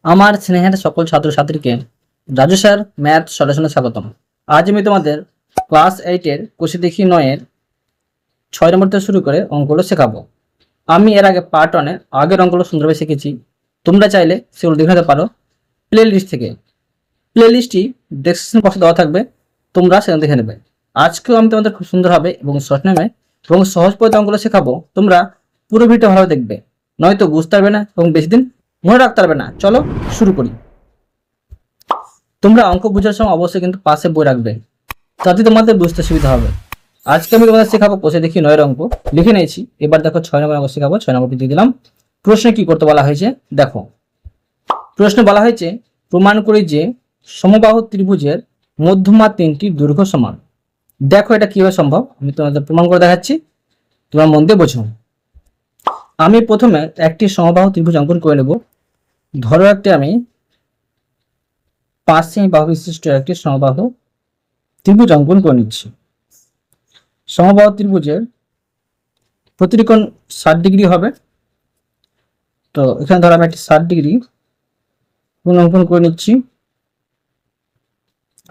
আমার স্নেহের সকল ছাত্রছাত্রীকে রাজু স্যার ম্যাথ সলিউশনে স্বাগতম। আজ আমি তোমাদের ক্লাস 8-এর কোষে দেখি 9-এর 6 নম্বর থেকে শুরু করে অঙ্কগুলো শেখাবো। আমি এর আগে পার্ট 1-এ আগের অঙ্কগুলো সুন্দরভাবে শিখেছি। তোমরা চাইলে সেগুলো দেখে নিতে পারো প্লে লিস্ট থেকে। প্লে লিস্টটি ডেসক্রিপশন বক্সে দেওয়া থাকবে, তোমরা সেখানে দেখে নেবে। আজকেও আমি তোমাদের খুব সুন্দরভাবে এবং শর্ট নেমে এবং সহজ পদ্ধতি অঙ্কগুলো শেখাবো। তোমরা পুরো ভিডিও ভালো দেখবে, নয়তো বুঝতে পারবে না এবং বেশি দিন মনে রাখতে পারবে না। চলো শুরু করি। তোমরা অঙ্ক বোঝার সময় অবশ্যই কিন্তু পাশে বই রাখবে, তাতে তোমাদের বুঝতে সুবিধা হবে। আজকে আমি তোমাদের শেখাবো কোষে দেখি 9-এর অঙ্ক। লিখে নিয়েছি, এবার দেখো 6 নম্বর অঙ্ক শেখাবো। 6 নম্বরটি দিয়ে দিলাম। প্রশ্নে কি করতে বলা হয়েছে দেখো। প্রশ্নে বলা হয়েছে প্রমাণ করি যে সমবাহু ত্রিভুজের মধ্যমা 3টি দৈর্ঘ্য সমান। দেখো এটা কিভাবে সম্ভব, আমি তোমাদের প্রমাণ করে দেখাচ্ছি, তোমরা মন দিয়ে বোঝো। আমি প্রথমে একটি সমবাহু ত্রিভুজ অঙ্কন করে নেব। ধরো একটি আমি 5 সেমি বাহু বিশিষ্ট একটি সমবাহু ত্রিভুজ অঙ্কন করে নিচ্ছি। সমবাহু ত্রিভুজের প্রতিটি কোণ 60 ডিগ্রি হবে। তো এখানে ধরো আমি একটি 60 ডিগ্রি কোণ অঙ্কন করে নিচ্ছি,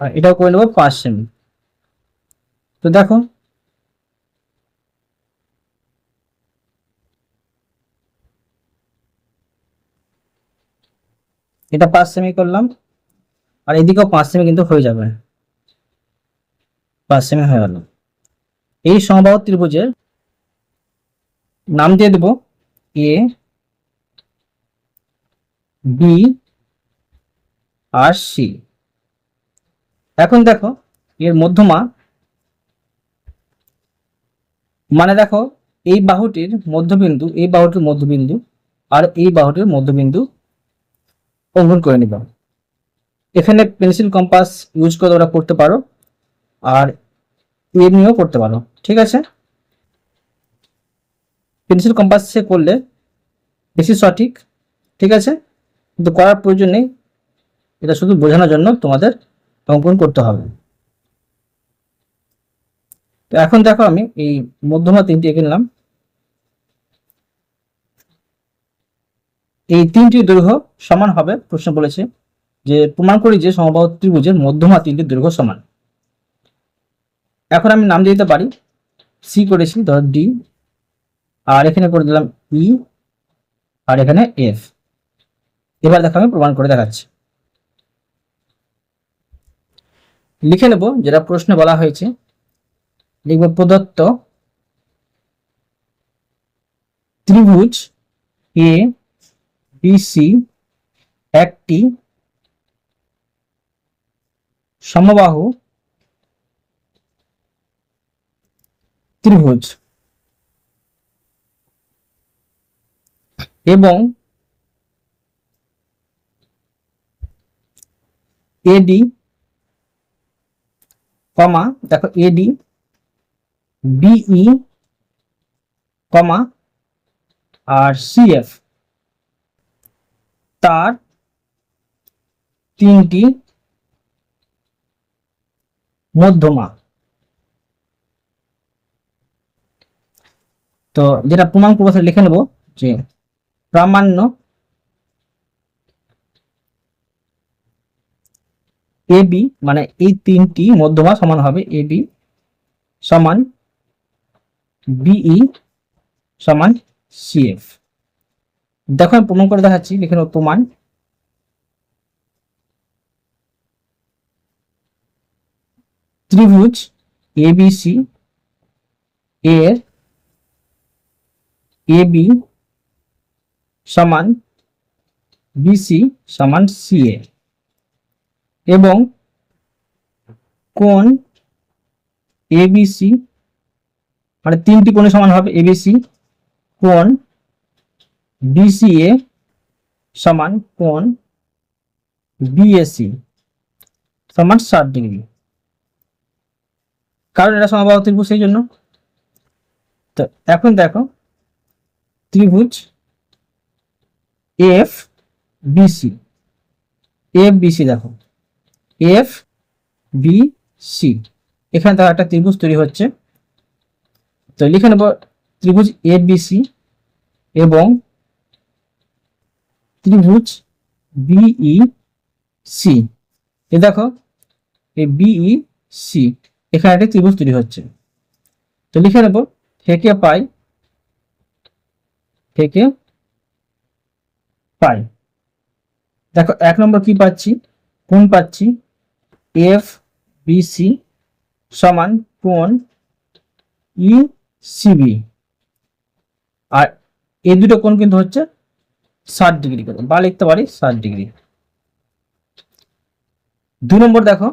আর এটাও করে নেব 5 সেমি। তো দেখো এটা 5 সেমি করলাম, আর এদিকেও 5 সেমি কিন্তু হয়ে যাবে। 5 সেমি হয়ে গেল। এই সমবাহু ত্রিভুজের নাম দিয়ে দেব এ, বি আর সি। এখন দেখো এর মধ্যমা, মানে দেখো এই বাহুটির মধ্যবিন্দু, এই বাহুটির মধ্যবিন্দু আর এই বাহুটির মধ্যবিন্দু অঙ্কন করে নিব। এখানে পেন্সিল কম্পাস ইউজ করে তোমরা করতে পারো, আর এ নিয়েও করতে পারো, ঠিক আছে। পেন্সিল কম্পাসে করলে বেশি সঠিক, ঠিক আছে, কিন্তু করার প্রয়োজন নেই, এটা শুধু বোঝানোর জন্য তোমাদের অঙ্কন করতে হবে। তো এখন দেখো আমি এই মধ্যমা 3টি এঁকে নিলাম। এই 3টি দৈর্ঘ্য সমান হবে। প্রশ্ন বলেছে যে প্রমাণ করি যে সমবাহু ত্রিভুজের মধ্যমা 3টি দৈর্ঘ্য সমান। এখন আমি নাম দিয়ে দিতে পারি, সি করেছি ধর ডি, আর এখানে করে দিলাম ই, আর এখানে এফ। এবার দেখো আমি প্রমাণ করে দেখাচ্ছি। লিখে নেব যেটা প্রশ্নে বলা হয়েছে। লিখব প্রদত্ত ত্রিভুজ এ বি সি একটি সমবাহু ত্রিভুজ এবং এডি কমা, দেখো এডি বিই কমা আর সিএফ তার 3টি মধ্যমা। তো যেটা প্রমাণ করবো সেটা লিখে নেব যে প্রামাণ্য এবি, মানে এই 3টি মধ্যমা সমান হবে এবি সমান বিই সমান সিএফ। দেখো আমি প্রমাণ করে দেখাচ্ছি, লিখে নেব প্রমাণ ত্রিভুজ এবিসি এর এবি সমান বিসি সমান সিএ এবং কোণ এবিসি, মানে 3টি কোণের সমান হবে এবিসি, কোণ বিসিএ সমান কোণ বিএসি সমান 60 ডিগ্রি। কারণ এটা সমবাহু ত্রিভুজ, সেই জন্য। তো এখন দেখো ত্রিভুজ এফ বিসি, এফ বিসি, দেখো এফ বি সি, এখানে দেখো একটা ত্রিভুজ তৈরি হচ্ছে। তো লিখে নেব ত্রিভুজ এফ বিসি এবং ত্রিভুজ বিই সি। এ দেখো এই বিই সি, এখানে একটা ত্রিভুজ তৈরি হচ্ছে। তো লিখে নেব থেকে পাই, থেকে পাই। দেখো 1 নম্বর কি পাচ্ছি, কোণ পাচ্ছি এফ বিসি সমান কোণ ইসিবি, আর এই দুটো কোণ কিন্তু হচ্ছে 60 ডিগ্রি করে, বা লিখতে পারি 60 ডিগ্রি। 2 নম্বর দেখো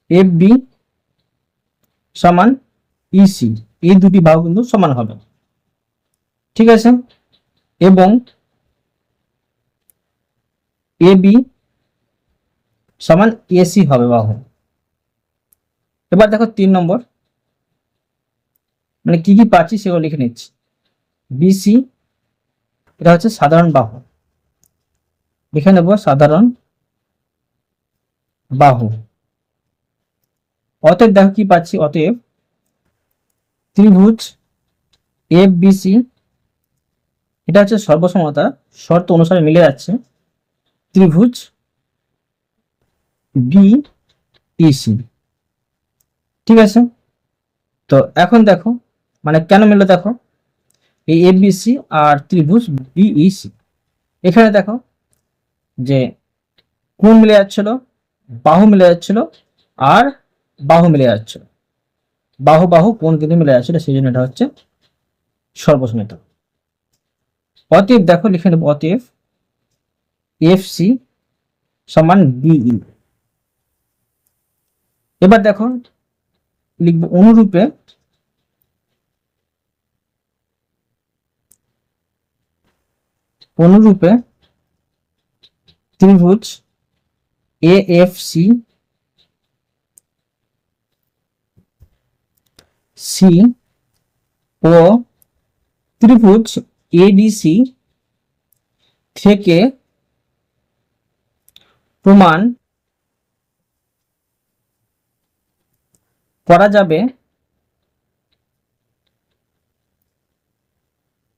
এফ বি সমান ইসি, এই দুটি বাহু কিন্তু সমান হবে, ঠিক আছে। এবং এ বি সমান এসি হবে বাহু। এবার দেখো 3 নম্বর, মানে কি কি পাচ্ছি সেগুলো লিখে নিচ্ছি। বিসি এটা হচ্ছে সাধারণ বাহু, লিখে নেব সাধারণ বাহু। অতএব দেখো কি পাচ্ছি, অতএব ত্রিভুজ এফ বিসি, এটা হচ্ছে সর্বসমতা শর্ত অনুসারে মিলে যাচ্ছে ত্রিভুজ বিইসি, ঠিক আছে। তো এখন দেখো মানে কেন মিললো, দেখো এই এফবিসি আর ত্রিভুজ বিইসি, এখানে দেখো যে কোণ মিলে যাচ্ছিল, বাহু মিলে যাচ্ছিল, আর বাহু মিলে যাচ্ছিল, বাহু বাহু কোণ কিন্তু মিলে যাচ্ছিল, সেই জন্য এটা হচ্ছে সর্বসম্মত। অতএব দেখো লিখে নেব, অতএব এফ সি সমান বিই। এবার দেখো লিখব অনুরূপে অনুরূপে ত্রিভুজ এ এফ সি সি ও ত্রিভুজ এডিসি থেকে প্রমাণ করা যাবে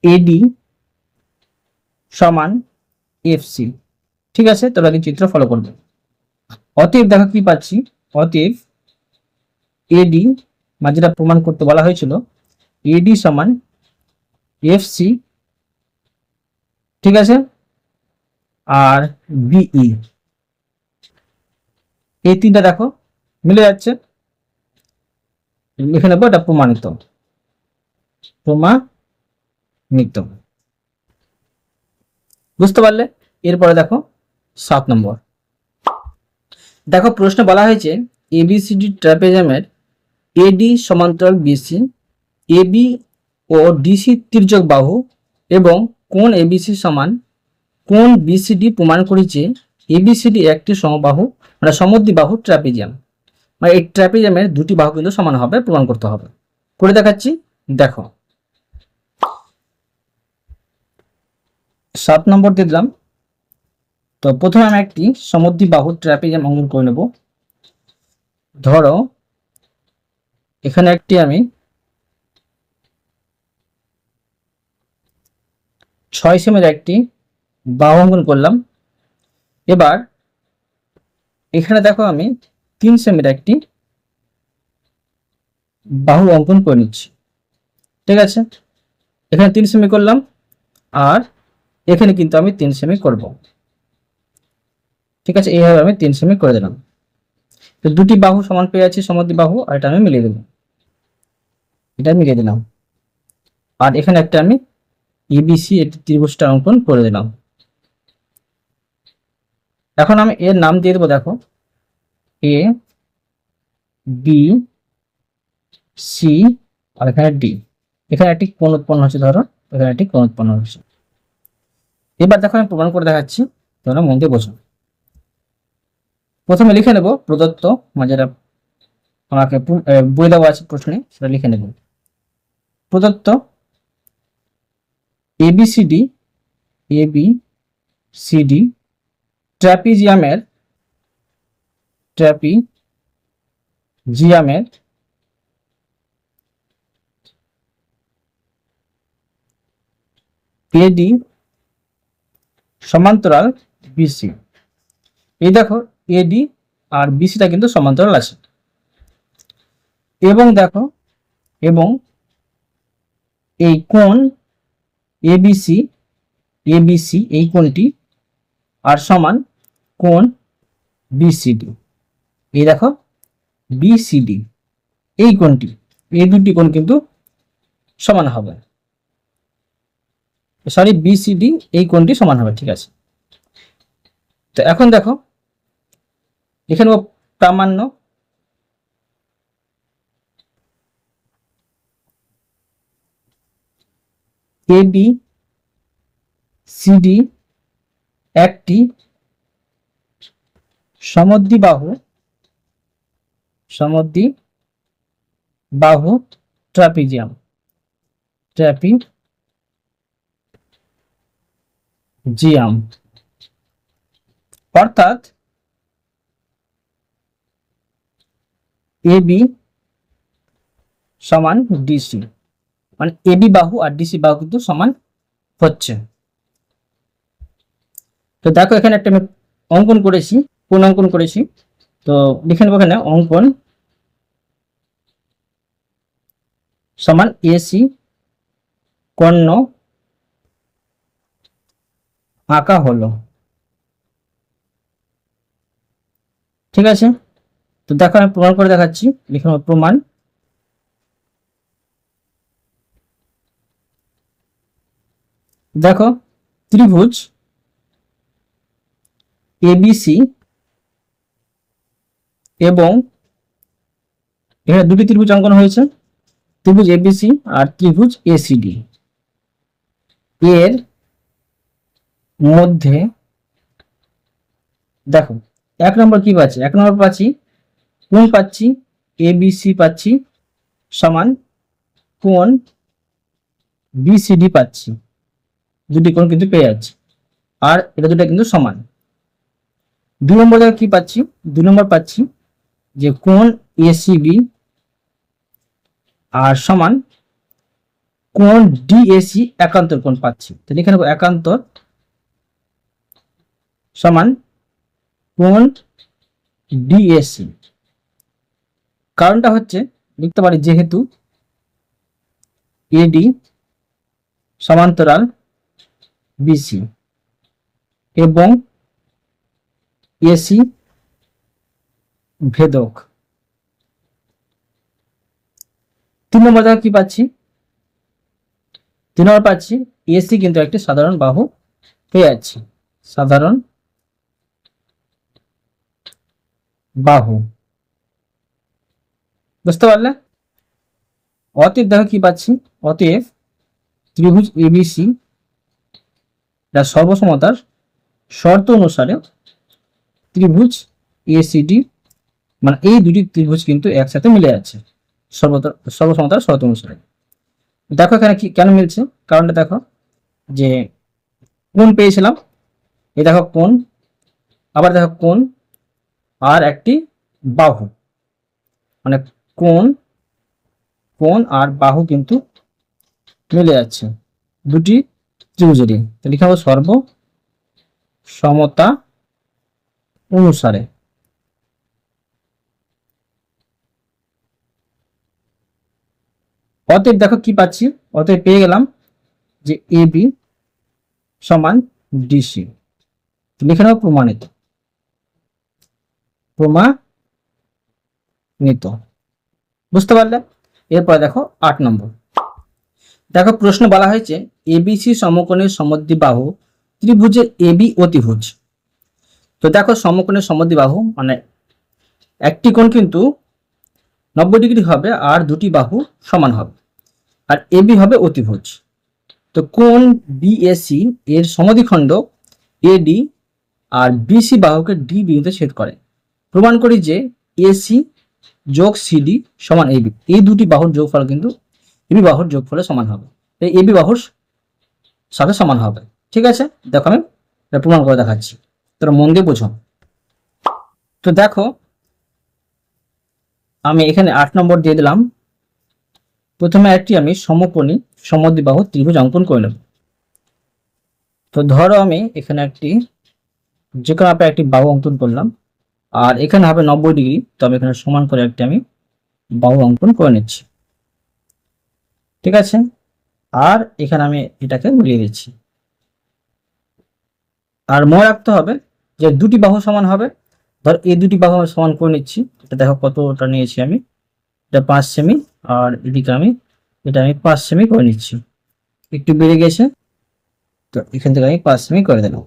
এডি সমান এফসি, ঠিক আছে। তোমরা এই চিত্র ফলো করবে। অতএব দেখো কি পাচ্ছি, অতএব এডি মানে যেটা প্রমাণ করতে বলা হয়েছিল, এডি সমান এফসি, ঠিক আছে, আর বিই, এই তিনটা দেখো মিলে যাচ্ছে, লিখে নেবো এটা প্রমাণিত, প্রমাণিত। বুঝতে পারলে? এরপরে দেখো 7 নম্বর, দেখো প্রশ্নে বলা হয়েছে এবিসিডি ট্রাপেজামের এডি সমান্তরাল বিসি, এবি ও ডিসি তির্যক বাহু এবং কোণ এবিসি সমান কোণ বিসিডি প্রমাণ করেছে এবিসিডি একটি সমবাহু মানে সমদ্বিবাহু ট্রাপিজিয়াম, মানে এই ট্রাপিজিয়ামের দুটি বাহু কিন্তু সমান হবে, প্রমাণ করতে হবে। করে দেখাচ্ছি, দেখো 7 নম্বর দিয়ে দিলাম। তো প্রথমে আমি একটি সমদ্বিবাহু ট্রাপিজিয়াম অঙ্কন করে নেব। ধরো এখানে একটি আমি 6 সেমের একটি বাহু অঙ্কন করলাম। এবার এখানে দেখো আমি 3 সেমের একটি বাহু অঙ্কন করে নিচ্ছি, ঠিক আছে। এখানে 3 সেমি করলাম, আর এখানে কিন্তু আমি 3 সেমি করব, ঠিক আছে। এইভাবে আমি 3 সেমি করে দিলাম। তো দুটি বাহু সমান পেয়ে যাচ্ছি, সমদ্বিবাহু, আর এটা আমি মিলিয়ে দেব, এটা মিলিয়ে দিলাম। আর এখানে একটা আমি এবিসি একটি ত্রিভুজটা অঙ্কন করে দিলাম। এখন আমি এর নাম দিয়ে দেবো, দেখো এ বি সি, আর এখানে ডি। এখানে একটি কোণ উৎপন্ন হচ্ছে, ধরো এখানে একটি কোণ উৎপন্ন হচ্ছে। এবার দেখো আমি প্রমাণ করে দেখাচ্ছি, তোমরা মন দিয়ে বোঝো। প্রথমে লিখে নেব প্রদত্ত, মানে যেটা আমাকে বই দেওয়া আছে প্রশ্নে, সেটা লিখে নেব। প্রদত্ত এবিসিডি এবিসিডি ট্র্যাপিজিয়ামের এডি সমান্তরাল বিসি। এই দেখো এডি আর বিসিটা কিন্তু সমান্তরাল আছে। এবং দেখো এবং এই কোণ এবিসি এবিসি এই কোণটি আর সমান কোণ বিসিডি। এই দেখো বিসিডি এই কোণটি, এই দুটি কোণ কিন্তু সমান হবে। সরি, বিসিডি এই কোণটি সমান হবে। ঠিক আছে, তো এখন দেখো এখানে প্রামাণ্য এবি সিডি একটি সমদ্বিবাহু ট্রাপিজিয়াম অর্থাৎ এবি সমান ডিসি, মানে এবি বাহু আর ডিসি বাহু কিন্তু সমান হচ্ছে। তো দেখো এখানে একটা আমি অঙ্কন করেছি, কোন অঙ্কন করেছি, তো লিখে নেবো এখানে অঙ্কন সমান এসি কর্ণ আঁকা হলো। ঠিক আছে, তো দেখো আমি প্রমাণ করে দেখাচ্ছি। লিখে নেবো প্রমাণ। দেখো ত্রিভুজ এবিসি এবং এখানে দুটি ত্রিভুজ অঙ্কন হয়েছে, ত্রিভুজ এবিসি আর ত্রিভুজ এসিডি। এর মধ্যে দেখো এক নম্বর কি পাচ্ছি, এক নম্বর পাচ্ছি কোণ পাচ্ছি এবিসি পাচ্ছি সমান কোণ বিসিডি পাচ্ছি, দুটি কোণ কিন্তু পেয়ে যাচ্ছি, আর এটা দুটো কিন্তু সমান। দুই নম্বর দেখো কি পাচ্ছি, দুই নম্বর পাচ্ছি যে কোণ এসিবি আর সমান কোণ ডিএসি একান্তর কোণ পাচ্ছি। তো লিখে নেবো একান্তর সমান কোণ ডিএসি। কারণটা হচ্ছে লিখতে পারি যেহেতু এডি সমান্তরাল বিসি এবং এসি ভেদক। তিন নম্বর জায়গায় কি পাচ্ছি, তিন নম্বর পাচ্ছি এসি কিন্তু একটি সাধারণ বাহু পেয়ে যাচ্ছি, সাধারণ বাহু। বুঝতে পারলে? অতএব দেখো কি পাচ্ছি, অতএব ত্রিভুজ এবিসি যার সর্বসমতার শর্ত অনুসারে ত্রিভুজ এসিডি, মানে এই দুটি ত্রিভুজ কিন্তু একসাথে মিলে যাচ্ছে সর্বসমতার শর্ত অনুসারে। দেখো এখানে কি কেন মিলছে, কারণটা দেখো যে কোণ পেয়েছিলাম, এই দেখো কোণ, আবার দেখো কোণ আর একটি বাহু, মানে কোণ আর বাহু কিন্তু মিলে যাচ্ছে দুটি ত্রিভুজেরই। তো লিখে হবে সর্বসমতা অনুসারে। অতএব দেখো কি পাচ্ছি, অতএব পেয়ে গেলাম যে এবি সমান ডিসি। লিখে নেব প্রমাণিত। বুঝতে পারলে? এরপর দেখো 8 নম্বর। দেখো প্রশ্ন বলা হয়েছে এবিসি সমকোণের সমদ্বিবাহু ত্রিভুজের এবি অতিভুজ। তো দেখো সমকোণের সমদ্বিবাহু মানে একটি কোণ কিন্তু 90 ডিগ্রি হবে আর দুটি বাহু সমান হবে, আর এবি হবে অতিভুজ। তো কোণ বিএসি এর সমদ্বিখণ্ড এডি আর বিসি বাহুকে ডি বিন্দুতে ছেদ করে। প্রমাণ করি যে এসি যোগ সিডি সমান এবি, এই দুটি বাহুর যোগফল কিন্তু এবি বাহুর যোগফলের সমান হবে, এই এবি বাহুর সাথে সমান হবে। ঠিক আছে, দেখো আমি প্রমাণ করে দেখাচ্ছি, তোরা মন দিয়ে বোঝো। তো দেখো আমি এখানে 8 নম্বর দিয়ে দিলাম। প্রথমে একটি আমি সমকোণী সমদ্বিবাহু ত্রিভুজ অঙ্কন করে নেব। তো ধরো আমি এখানে যে কোনো একটি বাহু অঙ্কন করলাম, আর এখানে হবে 90 ডিগ্রি, তো আমি এখানে সমান করে আমি বাহু অঙ্কন করে নিচ্ছি। ঠিক আছে, আর এখানে আমি এটাকে মিলিয়ে দিচ্ছি। আর মনে রাখতে হবে যে দুটি বাহু সমান হবে। ধর এই দুটি বাহু আমি সমান করে নিচ্ছি। এটা দেখো কতটা নিয়েছি আমি, এটা 5 সেমি, আর এদিকে আমি 5 সেমি করে নিচ্ছি। একটু বেড়ে গেছে, তো এখান থেকে আমি 5 সেমি করে দিলাম।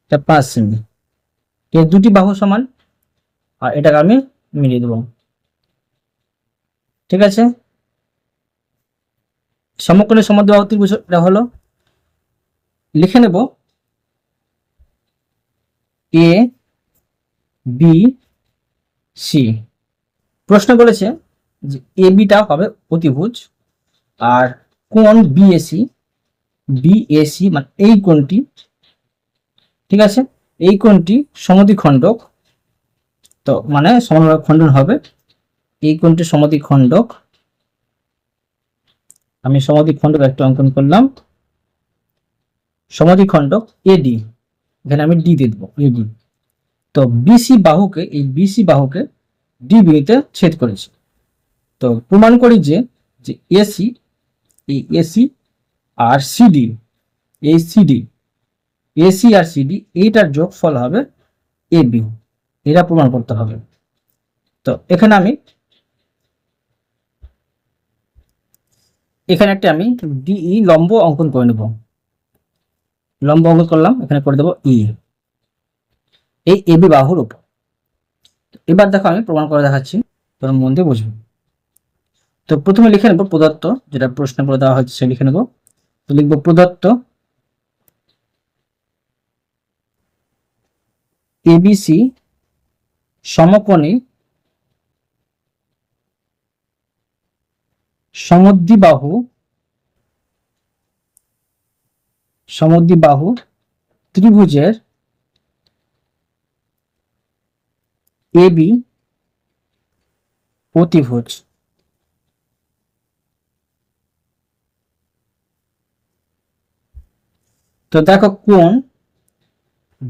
এটা 5 সেমি। এই দুটি বাহু সমান, আর এটাকে আমি মিলিয়ে দেবো। ঠিক আছে, সমকোণী সমদ্বিবাহু ত্রিভুজ এটা হলো। লিখে নেব এ বি সি। প্রশ্ন বলেছে যে এ বিটা হবে অতিভুজ, আর কোণ বিএসি মানে এই কোণটি, ঠিক আছে, এই কোণটি সমদ্বিখণ্ডক, তো মানে সমানভাবে খণ্ডন হবে। এই কোণটি সমদ্বিখণ্ডক, আমি সমদ্বিখণ্ডক একটা অঙ্কন করলাম। সমদ্বিখণ্ডক এডি, এখানে আমি ডি দিয়ে দেবো, এডি। তো বিসি বাহুকে ডি বিন্দুতে ছেদ করেছে। তো প্রমাণ করি যে এসি, এই এসি আর সিডি, এই সিডি, এসি আর সিডি এইটার যোগফল হবে এবি। এটা প্রমাণ করতে হবে। তো এখানে আমি ডিই লম্ব অঙ্কন করে নেব। লম্ব অঙ্কন করলাম, এখানে করে দেবো ই, এই এবি বাহুর উপর। এবার দেখো আমি প্রমাণ করে দেখাচ্ছি, তোমরা মন দিয়ে বুঝবে। তো প্রথমে লিখে নেব প্রদত্ত, যেটা প্রশ্নে বলে দেওয়া হয়েছে সে লিখে নেব। তো লিখবো প্রদত্ত এবিসি সমকোণী সমদ্বিবাহু ত্রিভুজের এবি অতিভুজ। তো দেখো কোণ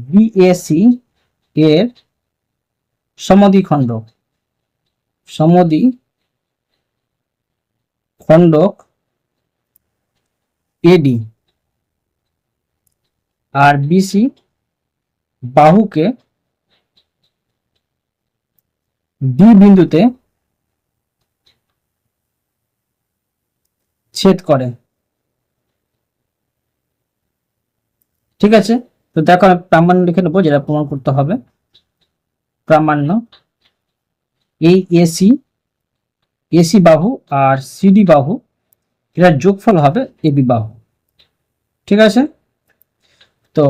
বিএসি এর সমদ্বিখণ্ডক এডি, আর বিসি বাহুকে ডি বিন্দুতে ছেদ করে। ঠিক আছে, তো দেখো আমি প্রামাণ্য লিখে নেবো, যেটা প্রমাণ করতে হবে। প্রামাণ্য এই এসি বাহু আর সিডি বাহু এটার যোগফল হবে এবি বাহু। ঠিক আছে, তো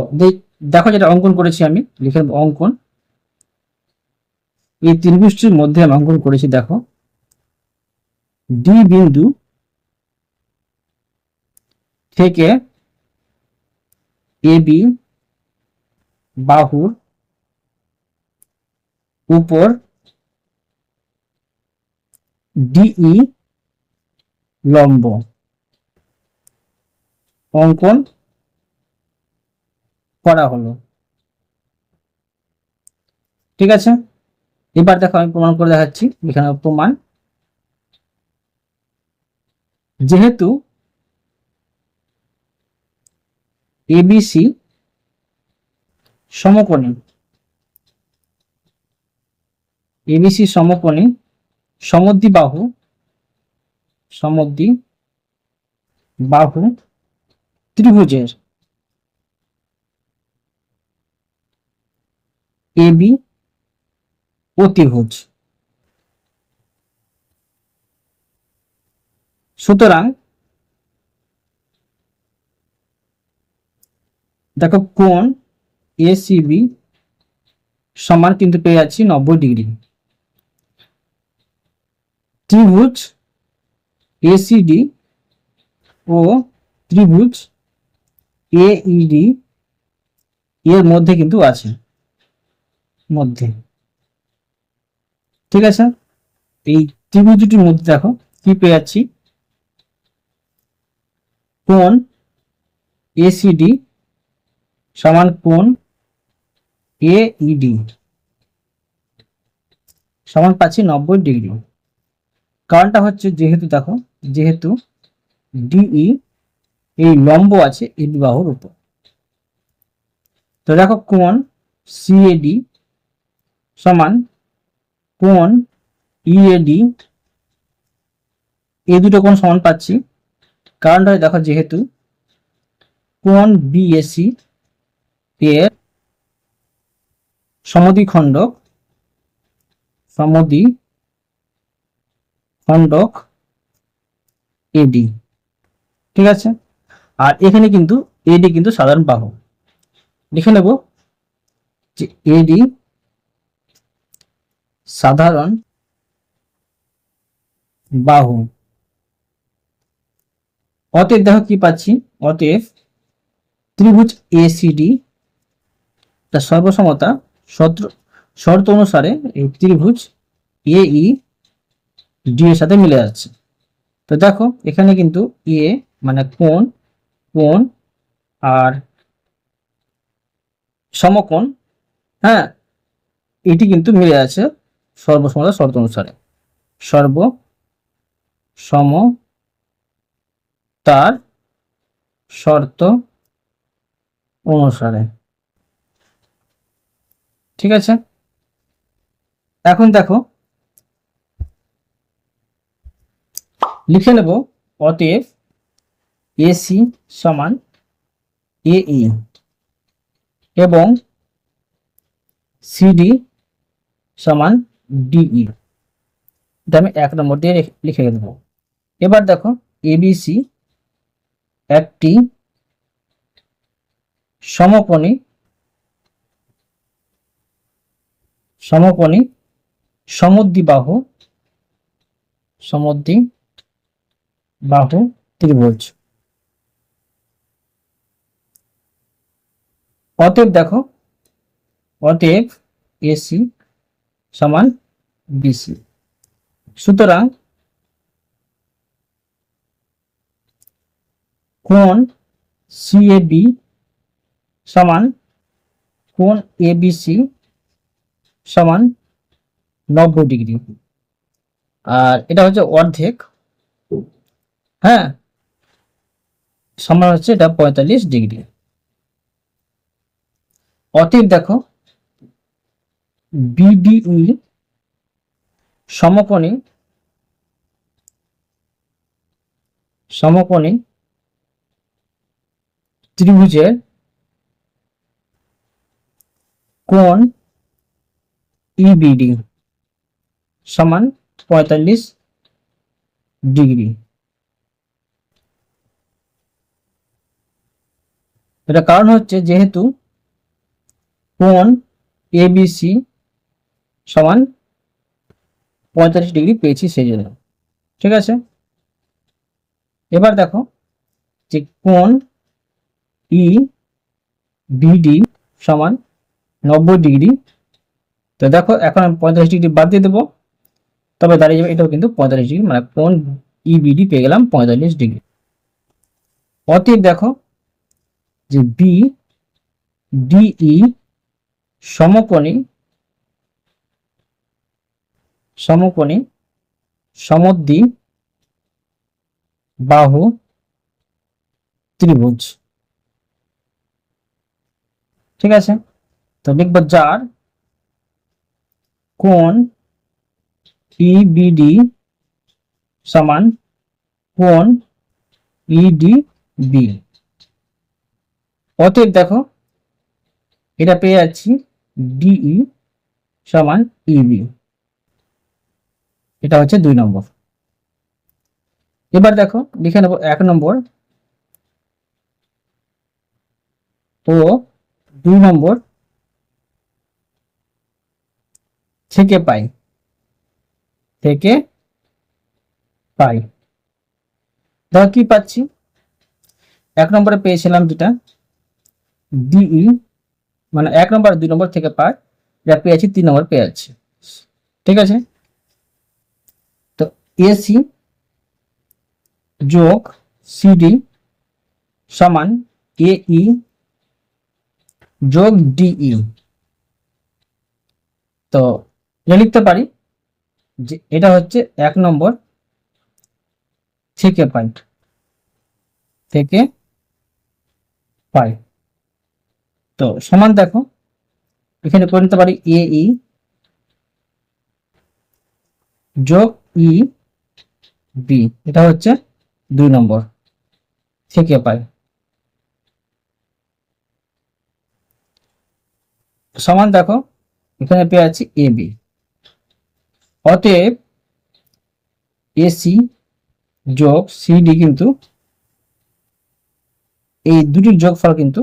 দেখো যেটা অঙ্কন করেছি আমি, লিখে নেব অঙ্কন। এই ত্রিভুজটির মধ্যে আমি অঙ্কন করেছি, দেখো ডি বিন্দু থেকে এবি বাহুর উপর ডিই লম্ব অঙ্কন করা হলো। ঠিক আছে, এবার দেখো আমি প্রমাণ করে দেখাচ্ছি। এখানে প্রমাণ, যেহেতু এবিসি সমকোণী, সমদ্বিবাহু ত্রিভুজের এবি অতিভুজ, সুতরাং দেখো কোণ এসিবি সমান কিন্তু পেয়ে যাচ্ছি 90 ডিগ্রি। ত্রিভুজ এসিডি ও ত্রিভুজ এইডি এর মধ্যে কিন্তু আছে, মধ্যে। ঠিক আছে, এই ত্রিভুজ দুটির মধ্যে দেখো কি পেয়ে যাচ্ছি, কোণ এসিডি সমান কোণ এইডি সমান পাচ্ছি 90 ডিগ্রি। কারণটা হচ্ছে যেহেতু দেখো, যেহেতু ডিই এই লম্ব আছে এবি বাহুর উপর। তো দেখো কোণ সিএডি সমান কোণ ইএডি, এই দুটো কোণ সমান পাচ্ছি। কারণটা দেখো যেহেতু কোণ বিএসি এর সমদ্বিখণ্ডক এডি, ঠিক আছে। আর এখানে কিন্তু এডি কিন্তু সাধারণ বাহু, লিখে নেব যে এডি সাধারণ বাহু। অতএব দেখো কি পাচ্ছি, অতএব ত্রিভুজ এসিডি তার সর্বসমতা শর্ত অনুসারে এই ত্রিভুজ এই ডি এর সাথে মিলে যাচ্ছে। তো দেখো এখানে কিন্তু এ মানে কোণ, কোণ আর সমকোণ, হ্যাঁ, এটি কিন্তু মিলে আছে সর্বসমতা শর্ত অনুসারে, সর্বসমতার শর্ত অনুসারে, ঠিক আছে। এখন দেখো লিখে নেব, অতএব এসি সমান এই এবং সিডি সমান ডিই, এটা আমি 1 নম্বর দিয়ে লিখে দেবো। এবার দেখো এবিসি একটি সমকোণী সমদ্বিবাহু ত্রিভুজ। অতএব দেখো, অতএব এসি সমান বিসি। সুতরাং কোণ সিএবি সমান কোণ এবিসি সমান 90 ডিগ্রি, আর এটা হচ্ছে অর্ধেক, হ্যাঁ, সমান হচ্ছে এটা 45 ডিগ্রি। অতএব দেখো বিডিই সমকোণী ত্রিভুজের কোণ ইবিডি সমান 45 ডিগ্রি। এটা কারণ হচ্ছে যেহেতু কোণ এবিসি সমান 45 ডিগ্রি পেয়েছি সেই জন্য, ঠিক আছে। এবার দেখো যে কোণ ই বিডি সমান 90 ডিগ্রি। তো দেখো এখন আমি 45 ডিগ্রি বাদ দিয়ে দেবো, তবে দাঁড়িয়ে যাবে এটাও কিন্তু 45 ডিগ্রি, মানে কোণ ইবিডি পেয়ে গেলাম 45 ডিগ্রি। অতএব দেখো যে বি ডিই সমকোণী সমদ্বিবাহু ত্রিভুজ, ঠিক আছে। তো লিখব যার কোণ ইবিডি সমান কোণ ইডিবি। অতএব দেখো এটা পেয়ে যাচ্ছি ডিই সমান ইবি, এটা হচ্ছে 2 নম্বর। এবার দেখো লিখে নেব 1 নম্বর ও 2 নম্বর থেকে পাই, দেখো কি পাচ্ছি, 1 নম্বরে পেয়েছিলাম যেটা ডিই, মানে 1 নম্বর 2 নম্বর থেকে পাই, এটা পেয়েছি 3 নম্বর পেয়ে যাচ্ছি, ঠিক আছে। তো এসি যোগ সিডি সমান এই যোগ ডিই। তো এটা লিখতে পারি যে এটা হচ্ছে 1 নম্বর থেকে পাই, তো সমান দেখো এখানে করে নিতে পারি এই যোগ ই বি, এটা হচ্ছে 2 নম্বর থেকে পাই, সমান দেখো এখানে পেয়ে আছি এ বি। অতএব এসি যোগ সিডি কিন্তু এই দুটির যোগফল কিন্তু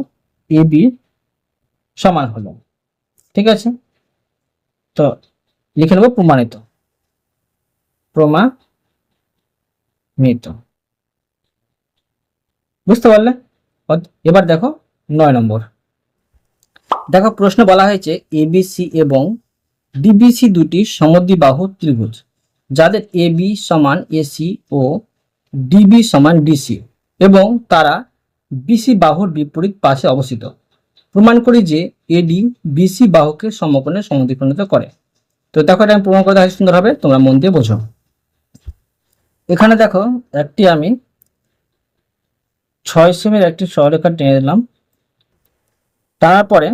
এ বি সমান হলো। ঠিক আছে, তো লিখে নেব প্রমাণিত। বুঝতে পারলে? এবার দেখো 9 নম্বর। দেখো প্রশ্ন বলা হয়েছে এবিসি এবং ডিবিসি দুটি সমদ্বিবাহু ত্রিভুজ যাদের এবি সমান এসি ও ডিবি সমান ডিসি এবং তারা বিসি বাহুর বিপরীত পাশে অবস্থিত। প্রমাণ করি যে এডি বিসি বাহুকে সমকোণে সমদ্বিখণ্ডিত করে। তো দেখো এটা আমি প্রমাণ করে দেখাচ্ছি সুন্দরভাবে, তোমরা মন দিয়ে বোঝো। এখানে দেখো একটি আমি 6 সেমির একটি সরলরেখা টেনে দিলাম, তারপরে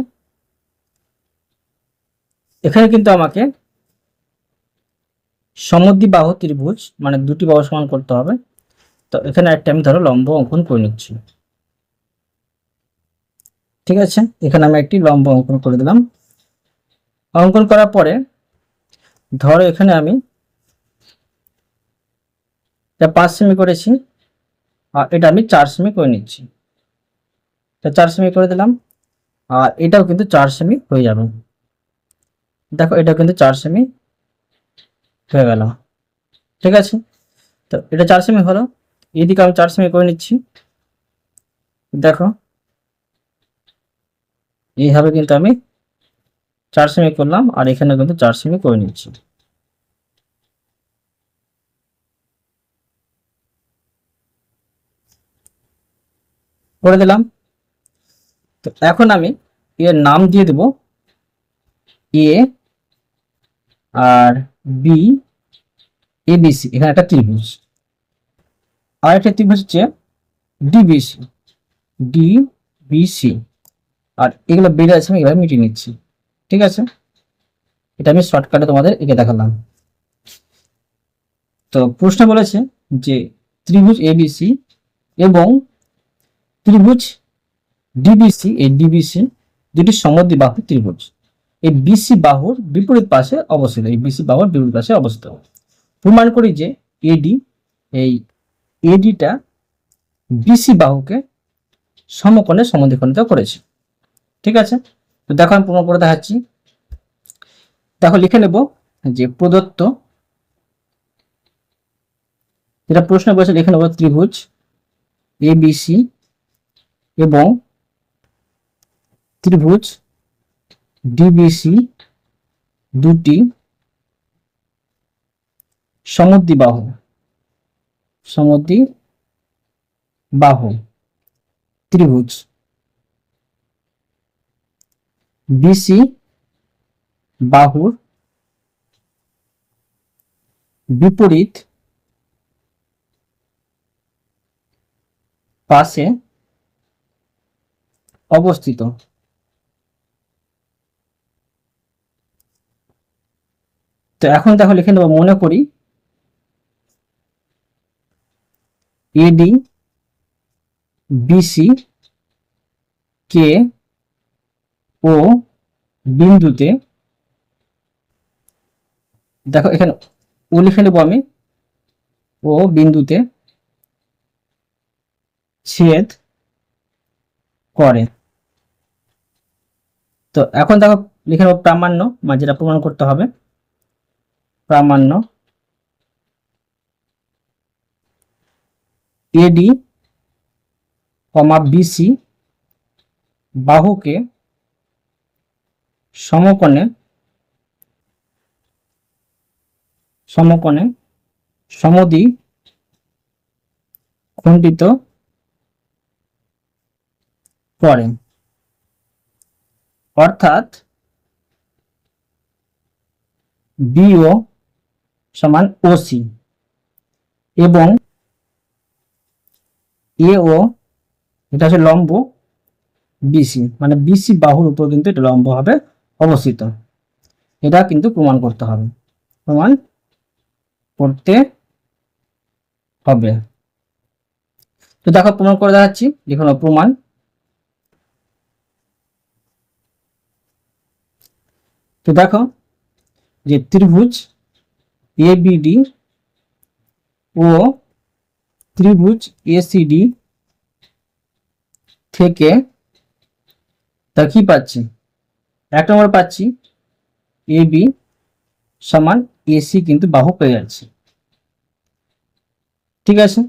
এখানে কিন্তু আমাকে সমদ্বিবাহু ত্রিভুজ মানে দুটি বাহু সমান করতে হবে। তো এখানে একটা আমি ধরো লম্ব অঙ্কন করে নিচ্ছি। ঠিক আছে, এখানে আমি একটি লম্ব অঙ্কন করে দিলাম। অঙ্কন করার পরে ধরো এখানে আমি 5 সেমি করেছি আর এটা আমি 4 সেমি করে নিচ্ছি। 4 সেমি করে দিলাম আর এটাও কিন্তু 4 সেমি হয়ে যাবে। দেখো এটা কিন্তু 4 সেমি হয়ে গেল। ঠিক আছে, তো এটা 4 সেমি হলো, এইদিকে আমি 4 সেমি করে নিচ্ছি। দেখো এইভাবে কিন্তু আমি 4 সেমি করলাম আর এখানে কিন্তু 4 সেমি করে নিচ্ছি। করে দিলাম। তো এখন আমি এর নাম দিয়ে দেব এ আর বি, এবিসি। এখানে একটা ত্রিভুজ, আর একটা ত্রিভুজ হচ্ছে ডিবিসি, ডিবিসি। আর এগুলো বেড়ে আছে আমি এভাবে মিটিয়ে নিচ্ছি। ঠিক আছে, এটা আমি শর্টকাটে তোমাদের এঁকে দেখালাম। তো প্রশ্ন বলেছে যে ত্রিভুজ এবিসি এবং ত্রিভুজ ডিবিসি, এই ডিবিসি দুটি সমদ্বিবাহু ত্রিভুজ এই বিসি বাহুর বিপরীত পাশে অবস্থিত, এই বিসি বাহুর বিপরীত পাশে অবস্থিত। প্রমাণ করি যে এডি, এই এডিটা বিসি বাহুকে সমকোণে সমদ্বিখণ্ডিত করেছে। ঠিক আছে, তো দেখো আমি প্রমাণ করে দেখাচ্ছি। দেখো লিখে নেব যে প্রদত্ত, যেটা প্রশ্ন বলেছে লিখে নেব ত্রিভুজ এবিসি এবং ত্রিভুজ ডিবিসি দুটি সমদ্বিবাহু ত্রিভুজ। বিসি বাহুর বিপরীত পাশে অবস্থিত। তো এখন দেখো লিখে নেব, মনে করি এডি বিসি কে ও বিন্দুতে, দেখো এখানে ও লিখে নেব আমি, ও বিন্দুতে ছেদ করে। তো এখন দেখো লিখে নেব প্রামাণ্য, মানে যেটা প্রমাণ করতে হবে, প্রামাণ্য এডি বিসি বাহুকে সমকোণে সমদ্বি খণ্ডিত করে, অর্থাৎ বিও সমান ওসি এবং এও এটা হচ্ছে লম্ব বিসি, মানে বিসি বাহুর উপর কিন্তু এটা লম্ব হবে অবস্থিত। এটা কিন্তু প্রমাণ করতে হবে, প্রমাণ করতে হবে। তো দেখো প্রমাণ করে দেখাচ্ছি, লিখুন প্রমাণ। তো দেখো যে ত্রিভুজ এবিডি ও ত্রিভুজ এসিডি থেকে তা কি পাচ্ছি, এক নম্বর পাচ্ছি এবি সমান এসি কিন্তু বাহু পেয়ে যাচ্ছে। ঠিক আছে,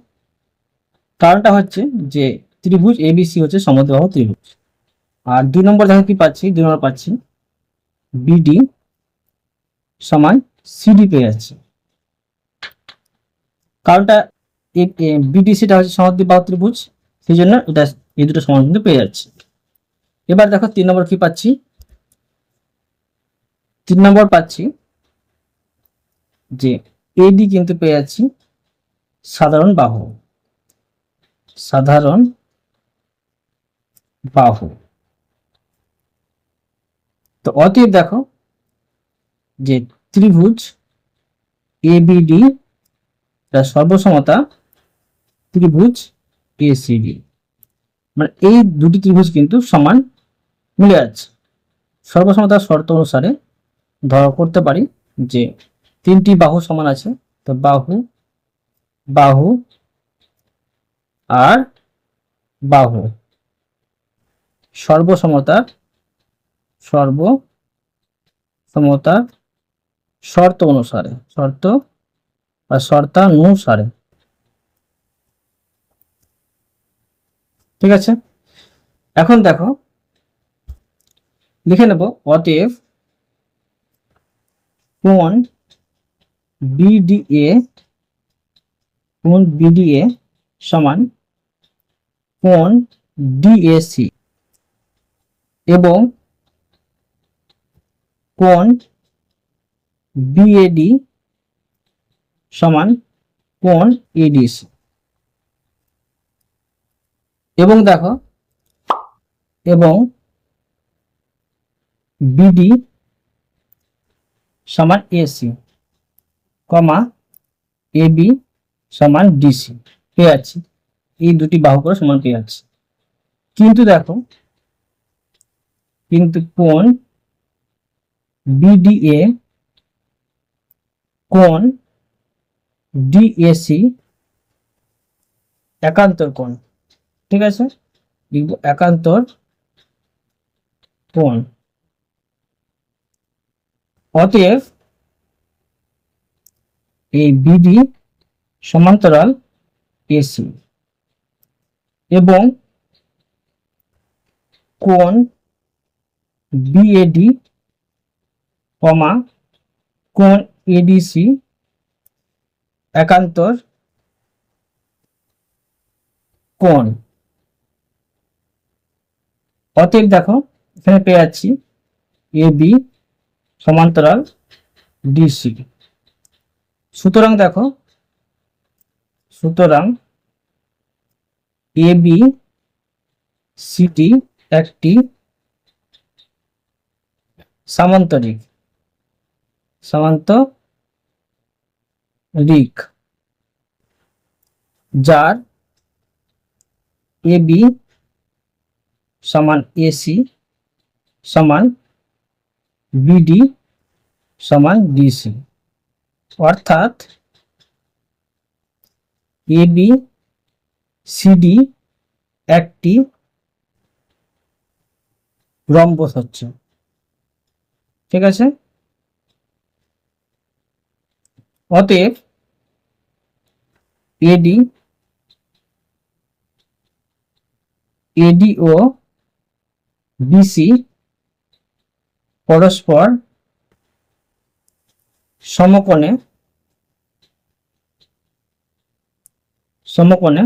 কারণটা হচ্ছে যে ত্রিভুজ এবিসি হচ্ছে সমদ্বিবাহু ত্রিভুজ। আর 2 নম্বর দেখো কি পাচ্ছি, 2 নম্বর পাচ্ছি বিডি সমান সিডি পেয়ে যাচ্ছে। কারণটা বিডিসিটা হচ্ছে সমদ্বিবাহু ত্রিভুজ, সেই জন্য এটা এই দুটো সমান কিন্তু পেয়ে যাচ্ছে। এবার দেখো 3 নম্বর কি পাচ্ছি, 3 নম্বর পাচ্ছি যে এডি কিন্তু পেয়ে যাচ্ছি সাধারণ বাহু, সাধারণ বাহু। তো অতএব দেখো যে ত্রিভুজ এবিডি সর্বসমতা ত্রিভুজ এসিডি, মানে এই দুটি ত্রিভুজ কিন্তু সমান মিলে যাচ্ছে। সর্বসমতার শর্ত অনুসারে ধরা করতে পারি যে 3টি বাহু সমান আছে, তো বাহু বাহু আর বাহু সর্বসমতার শর্ত অনুসারে, শর্ত বা শর্তানুসারে। ঠিক আছে, এখন দেখো লিখে নেব অতএব কোণ বিডিএ সমান কোণ ডিএসি এবং কোণ বিএডি সমান কোণ এডিসি। এবং দেখো এবং বিডি সমান এসি কমা এবি সমান ডিসি পেয়ে যাচ্ছি, এই দুটি বাহু করে সমান পেয়ে যাচ্ছি। কিন্তু দেখো কিন্তু কোণ বিডিএ কোণ ডিএসি একান্তর কোণ। ঠিক আছে, লিখব একান্তর কোণ। অতএব এই বিডি সমান্তরাল এসি এবং কোণ বিএডি কমা কোণ এডিসি একান্তর কোণ। অতএব দেখো এখানে পেয়ে যাচ্ছি এবি সমান্তরাল ডিসি। সুতরাং দেখো, সুতরাং এবি সিডি একটি সামান্তরিক যার এবি সমান এসি সমান বিডি সমান ডিসি, অর্থাৎ এবি সিডি একটি রম্বস হচ্ছে। ঠিক আছে, অতএব এডি ও বিসি পরস্পর সমকোণে সমকোণে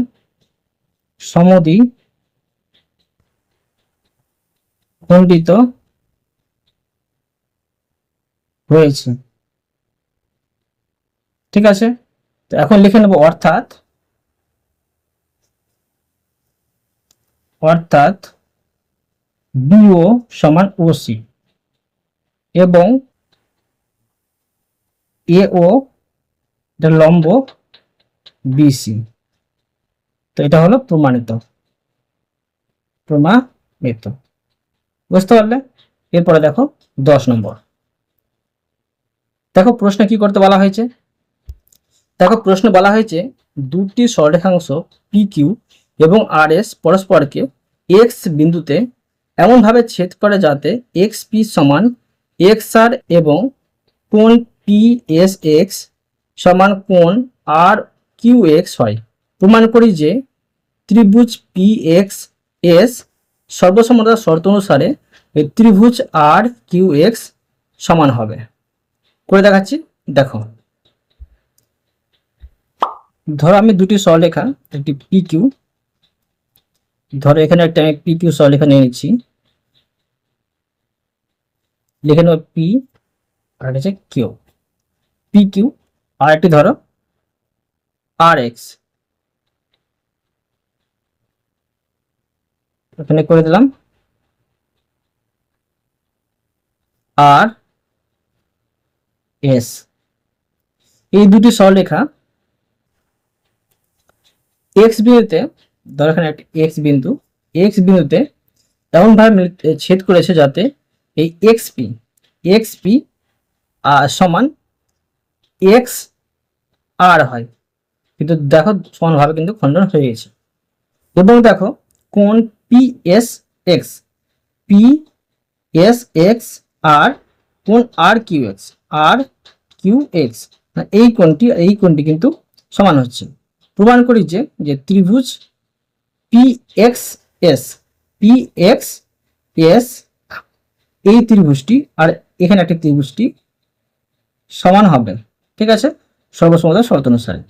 সমদ্বি খণ্ডিত হয়েছে। ঠিক আছে, তো এখন লিখে নেব অর্থাৎ বিও সমান ওসি এবং এও লম্ব বিসি। তো এটা হলো প্রমাণিত। বুঝতে পারলে? এরপরে দেখো 10 নম্বর। দেখো প্রশ্নে কি করতে বলা হয়েছে। দেখো প্রশ্নে বলা হয়েছে দুটি সরলরেখাংশ পি কিউ এবং আর এস পরস্পরকে এক্স বিন্দুতে এমনভাবে ছেদ করে যাতে এক্স পি সমান এক্স আর এবং কোণ পি এস এক্স সমান কোণ আর কিউ এক্স হয়। প্রমাণ করি যে ত্রিভুজ পি এক্স এস সর্বসমতার শর্ত অনুসারে ত্রিভুজ আর কিউ এক্স সমান হবে। করে দেখাচ্ছি, দেখো। ধরো আমি দুটি সরলরেখা, একটি পি কিউ, ধরো এখানে একটা আমি পি কিউ সরলরেখা নিয়ে নিচ্ছি, লিখে নেব পি আর হচ্ছে কিউ, পি কিউ। আর একটি ধরো আর এক্স, এখানে করে দিলাম আর এস। এই দুটি সরলরেখা এক্স বিন্দুতে, ধরো এখানে একটি এক্স বিন্দুতে এমনভাবে ছেদ করেছে যাতে এই এক্স পি সমান এক্স আর হয়, কিন্তু দেখো সমানভাবে কিন্তু খণ্ডন হয়ে গেছে। এবং দেখো কোণ পি এস এক্স আর কোণ আর কিউ এক্স এই কোণটি কিন্তু সমান হচ্ছে। প্রমাণ করি যে ত্রিভুজ পি এক্স এস এই ত্রিভুজটি আর এখানে একটি ত্রিভুজটি সমান হবে। ঠিক আছে, সর্বসমতার শর্ত অনুসারে।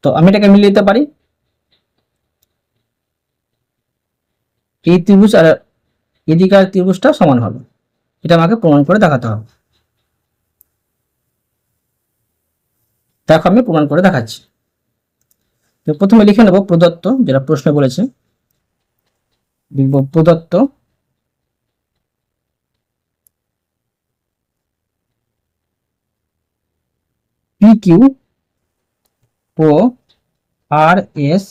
তো আমি এটাকে মিলিয়ে দিতে পারি, এই ত্রিভুজ আর এদিকার ত্রিভুজটা সমান হবে। এটা আমাকে প্রমাণ করে দেখাতে হবে। দেখো আমি প্রমাণ করে দেখাচ্ছি। তো প্রথমে লিখে নেব প্রদত্ত, যেটা প্রশ্ন বলেছে, লিখব প্রদত্ত পি কিউ ও আর এস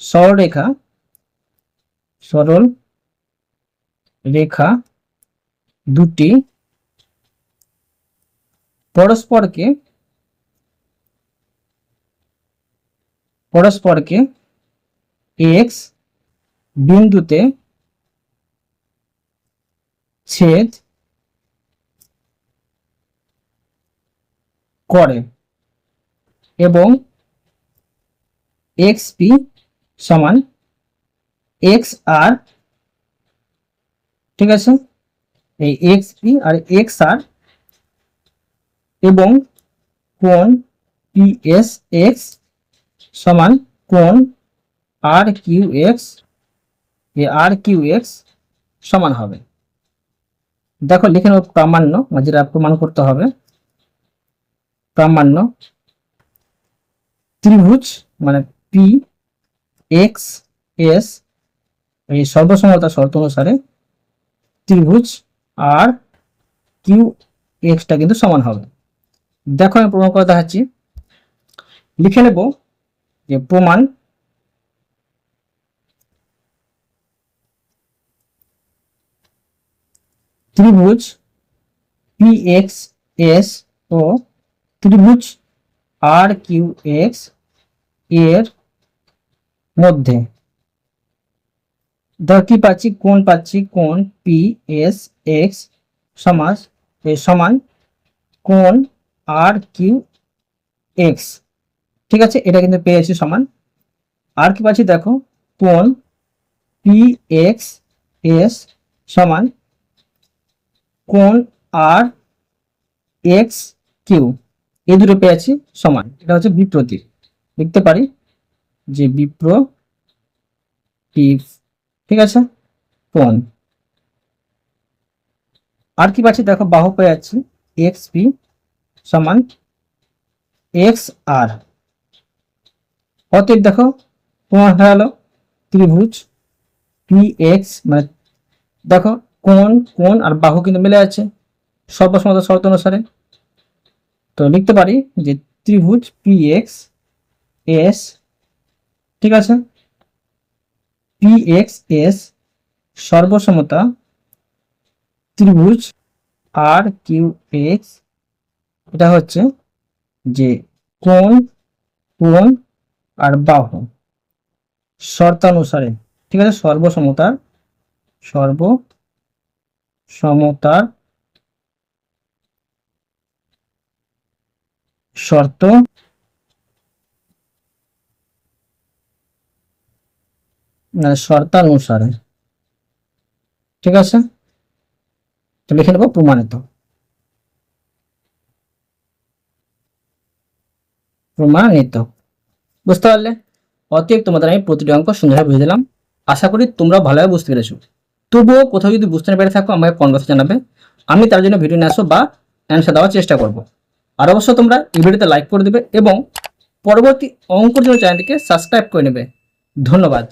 সরল রেখা দুটি পরস্পরকে এক্স বিন্দুতে ছেদ করে এবং এক্স পি সমান এক্স আর, ঠিক আছে, এই এক্স পি আর এক্স আর এবং কোণ পি এস এক্স সমান কোণ আর কিউ এক্স সমান হবে। দেখো লিখে নেব প্রামাণ্য, যেটা প্রমাণ করতে হবে। প্রামাণ্য ত্রিভুজ মানে পি এক্স এস এই সর্বসমতা শর্ত অনুসারে ত্রিভুজ আর কিউ এক্সটা কিন্তু সমান হবে। দেখো আমি প্রমাণ করে দেখাচ্ছি, লিখে নেব যে প্রমাণ ত্রিভুজ পি এক্স এস ও ত্রিভুজ আর কিউ এক্স এর মধ্যে ধর কি পাচ্ছি, কোণ পি এস এক্স সমান কোণ আর কিউ এক্স। ঠিক আছে, এটা কিন্তু পেয়েছি সমান। আর কি পাচ্ছি দেখো, কোণ পি এক্স এস সমান কোণ আর এক্স কিউ, এই দুটো পেয়েছি সমান। এটা হচ্ছে বিপ্রতীক, লিখতে পারি যে বিপ্রটিভ, ঠিক আছে, কোণ। আর কি পাচ্ছি দেখো, বাহু পেয়ে যাচ্ছি এক্স পি সমান এক্স আর। অতএব দেখো প্রমাণ হয়ে গেল ত্রিভুজ পি এক্স, মানে দেখো কোণ কোণ আর বাহু কিন্তু মিলে আছে সর্বসমতা শর্ত অনুসারে। তো লিখতে পারি যে ত্রিভুজ পি এক্স এস, ঠিক আছে, পি এক্স এস সর্বসমতা ত্রিভুজ আর কিউ এক্স, এটা হচ্ছে যে কোণ কোণ আর বাহু শর্তানুসারে, ঠিক আছে, সর্বসমতার শর্ত মানে শর্তানুসারে, ঠিক আছে। তো লিখে নেবো প্রমাণিত, প্রমাণিত। বুঝতে পারলে? অতএব তোমাদের আমি প্রতিটি অঙ্ক সুন্দরভাবে বুঝে দিলাম। আশা করি তোমরা ভালোভাবে বুঝতে পেরেছো। তবুও কোথাও যদি বুঝতে না পেরে থাকো আমাকে কমেন্ট বক্সে জানাবে, আমি তার জন্য ভিডিও নিয়ে আসবো বা অ্যান্সার দেওয়ার চেষ্টা করব। আর অবশ্য তোমরা এই ভিডিওতে লাইক করে দেবে এবং পরবর্তী অঙ্কের জন্য চ্যানেলটিকে সাবস্ক্রাইব করে নেবে। ধন্যবাদ।